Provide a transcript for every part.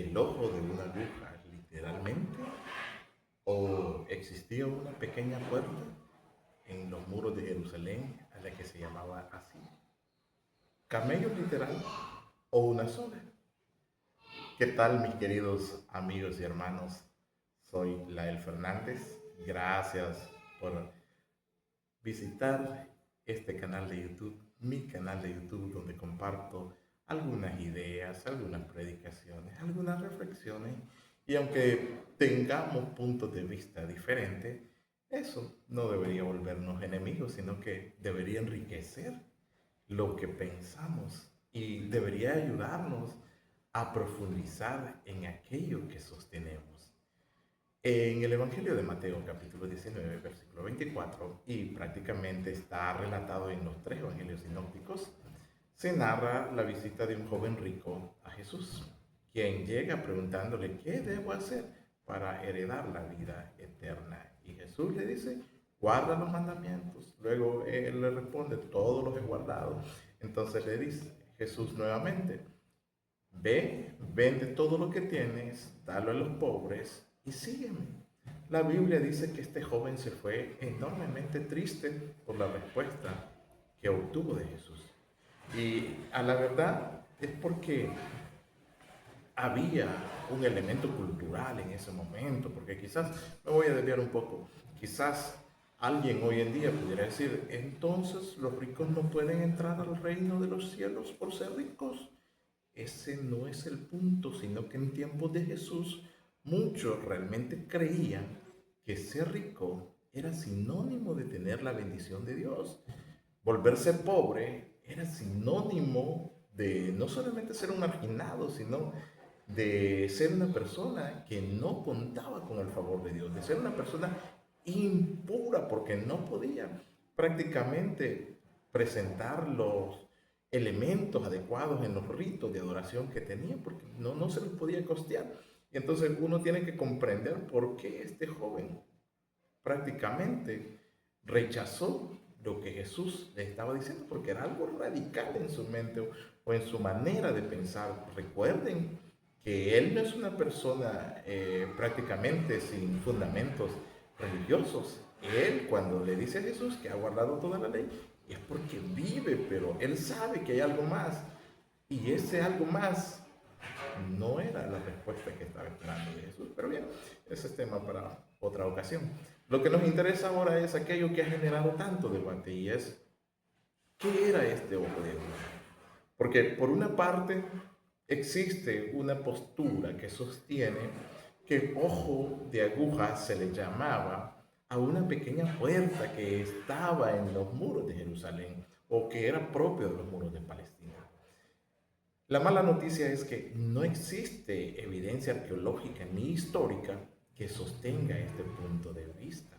el ojo de una aguja, literalmente, o existía una pequeña puerta en los muros de Jerusalén a la que se llamaba así, camello literal o una soga. ¿Qué tal, mis queridos amigos y hermanos? Soy Lael Fernández. Gracias por visitar este canal de YouTube, mi canal de YouTube, donde comparto algunas ideas, algunas predicaciones, algunas reflexiones. Y aunque tengamos puntos de vista diferentes, eso no debería volvernos enemigos, sino que debería enriquecer lo que pensamos y debería ayudarnos a profundizar en aquello que sostenemos. En el Evangelio de Mateo, capítulo 19, versículo 24, y prácticamente está relatado en los tres evangelios sinópticos, se narra la visita de un joven rico a Jesús, quien llega preguntándole qué debo hacer para heredar la vida eterna. Y Jesús le dice, guarda los mandamientos. Luego él le responde, todos los he guardado. Entonces le dice Jesús nuevamente, ve, vende todo lo que tienes, dalo a los pobres y sígueme. La Biblia dice que este joven se fue enormemente triste por la respuesta que obtuvo de Jesús. Y a la verdad es porque había un elemento cultural en ese momento, porque quizás, me voy a desviar un poco, quizás alguien hoy en día pudiera decir, entonces los ricos no pueden entrar al reino de los cielos por ser ricos. Ese no es el punto, sino que en tiempos de Jesús muchos realmente creían que ser rico era sinónimo de tener la bendición de Dios. Volverse pobre era sinónimo de no solamente ser un marginado, sino de ser una persona que no contaba con el favor de Dios, de ser una persona impura porque no podía prácticamente presentar los elementos adecuados en los ritos de adoración que tenía, porque no se los podía costear. Y entonces uno tiene que comprender por qué este joven prácticamente rechazó lo que Jesús le estaba diciendo, porque era algo radical en su mente o en su manera de pensar. Recuerden que él no es una persona prácticamente sin fundamentos religiosos. Él, cuando le dice a Jesús que ha guardado toda la ley, es porque vive, pero él sabe que hay algo más. Y ese algo más no era la respuesta que estaba esperando de Jesús. Pero bien, ese es tema para otra ocasión. Lo que nos interesa ahora es aquello que ha generado tanto debate y es, ¿qué era este ojo de aguja? Porque por una parte existe una postura que sostiene que ojo de aguja se le llamaba a una pequeña puerta que estaba en los muros de Jerusalén o que era propio de los muros de Palestina. La mala noticia es que no existe evidencia arqueológica ni histórica que sostenga este punto de vista.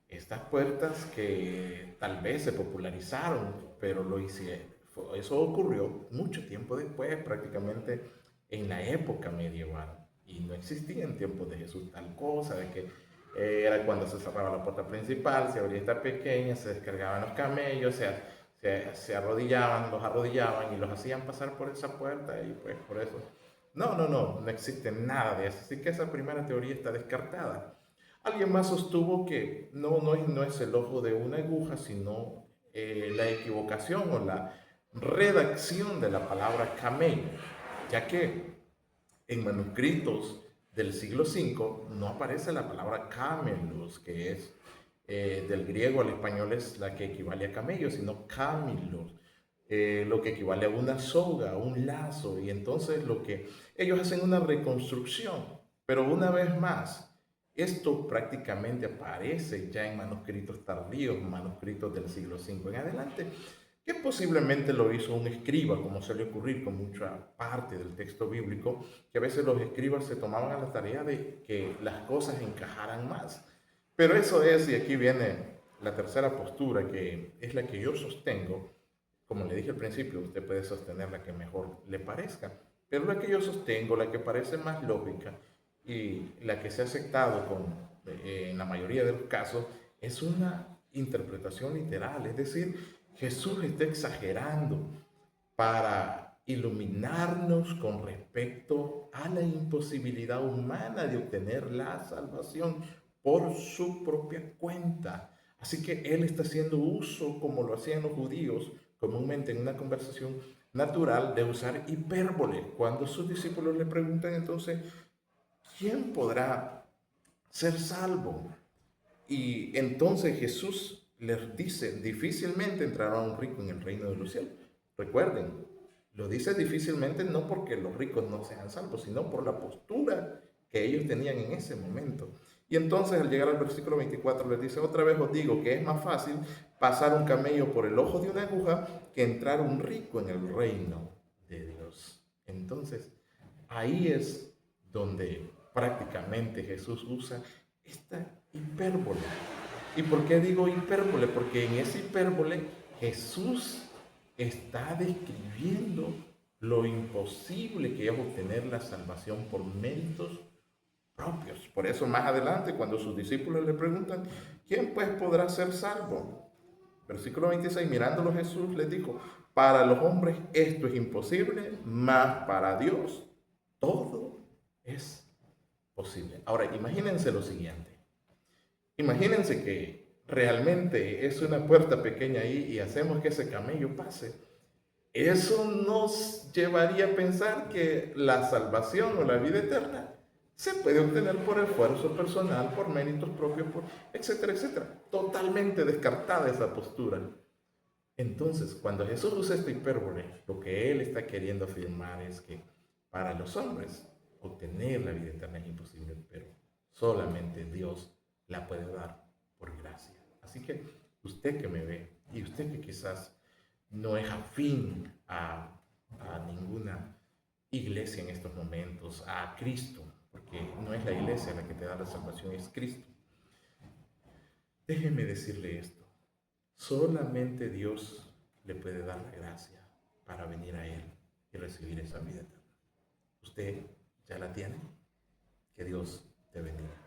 Estas puertas que tal vez se popularizaron, pero lo hicieron, eso ocurrió mucho tiempo después, prácticamente en la época medieval. Y no existía en tiempos de Jesús tal cosa, de que era cuando se cerraba la puerta principal, se abría esta pequeña, se descargaban los camellos, se arrodillaban, los arrodillaban y los hacían pasar por esa puerta y pues por eso. No existe nada de eso. Así que esa primera teoría está descartada. Alguien más sostuvo que no es el ojo de una aguja, sino la equivocación o la redacción de la palabra camello, ya que en manuscritos del siglo V no aparece la palabra camelos, que es del griego al español es la que equivale a camello, sino camilos, lo que equivale a una soga, a un lazo, y entonces lo que ellos hacen una reconstrucción, pero una vez más, esto prácticamente aparece ya en manuscritos tardíos, manuscritos del siglo V en adelante, que posiblemente lo hizo un escriba, como suele ocurrir con mucha parte del texto bíblico, que a veces los escribas se tomaban a la tarea de que las cosas encajaran más. Pero eso es, y aquí viene la tercera postura, que es la que yo sostengo. Como le dije al principio, usted puede sostener la que mejor le parezca, pero la que yo sostengo, la que parece más lógica y la que se ha aceptado en la mayoría de los casos, es una interpretación literal, es decir, Jesús está exagerando para iluminarnos con respecto a la imposibilidad humana de obtener la salvación por su propia cuenta. Así que Él está haciendo uso, como lo hacían los judíos comúnmente en una conversación natural, de usar hipérbole. Cuando sus discípulos le preguntan entonces, ¿quién podrá ser salvo? Y entonces Jesús les dice, difícilmente entrará un rico en el reino de los cielos. Recuerden, lo dice difícilmente no porque los ricos no sean salvos, sino por la postura que ellos tenían en ese momento. Y entonces al llegar al versículo 24 les dice, otra vez os digo que es más fácil pasar un camello por el ojo de una aguja que entrar un rico en el reino de Dios. Entonces, ahí es donde prácticamente Jesús usa esta hipérbole. ¿Y por qué digo hipérbole? Porque en esa hipérbole Jesús está describiendo lo imposible que es obtener la salvación por méritos propios. Por eso más adelante, cuando sus discípulos le preguntan, ¿quién pues podrá ser salvo? Versículo 26, mirándolo Jesús les dijo, para los hombres esto es imposible, mas para Dios todo es posible. Ahora, imagínense lo siguiente. Imagínense que realmente es una puerta pequeña ahí y hacemos que ese camello pase. Eso nos llevaría a pensar que la salvación o la vida eterna se puede obtener por esfuerzo personal, por méritos propios, etcétera, etcétera. Totalmente descartada esa postura. Entonces, cuando Jesús usa esta hipérbole, lo que Él está queriendo afirmar es que para los hombres obtener la vida eterna es imposible, pero solamente Dios la puede dar por gracia. Así que usted que me ve y usted que quizás no es afín a ninguna iglesia en estos momentos, a Cristo, porque no es la iglesia la que te da la salvación, es Cristo. Déjeme decirle esto, solamente Dios le puede dar la gracia para venir a Él y recibir esa vida eterna. ¿Usted ya la tiene? Que Dios te bendiga.